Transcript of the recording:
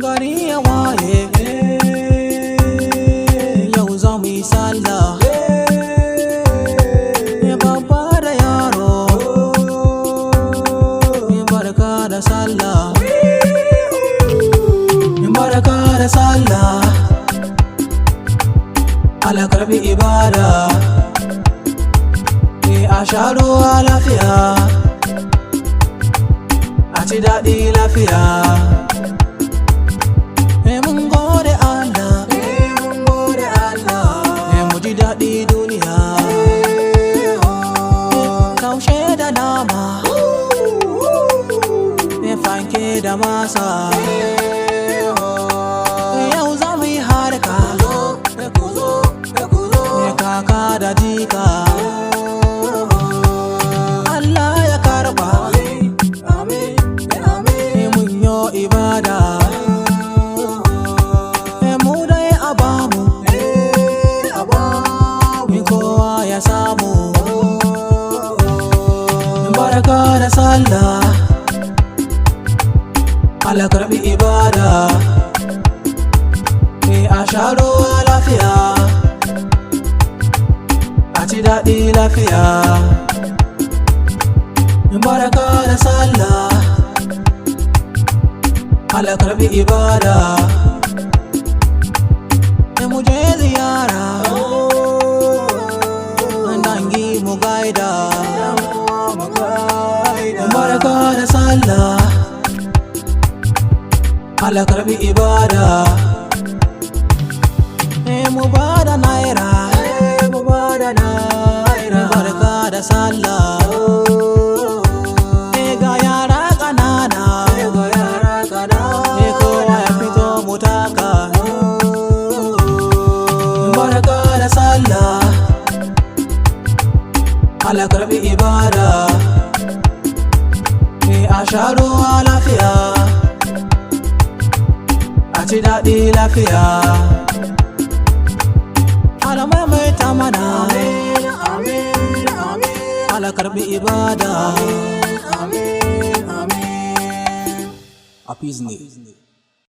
Gari ya waye, yau za mu yi sallah. Babba da yaro, barka da sallah. Barka da sallah, Allah karbi ibada. A sha ruwa lafiya, a ci daɗi lafiya. Mun gode Allah, mu ji daɗi duniya. Taushe da nama, fanke da masa. Yau za mu yi harka, kaka da jika. Allah ya karba, mun yo ibada. Ya samu barka da sallah, Allah karbi ibada. A sha ruwa lafiya, a ci daɗi lafiya. Barka da sallah, Allah karbi ibada. Mu je ziyara mu gaida. Barka da sallah, Allah karbi ibada. Mu bada naira, barka da sallah. Ga yara ƙanana, kowa ya fito mu taka. Barka da sallah, Allah karbi ibada. A sha ruwa lafiya, a ci daɗi lafiya. Allah maimaita mana, Allah karbi ibada. A peace ne.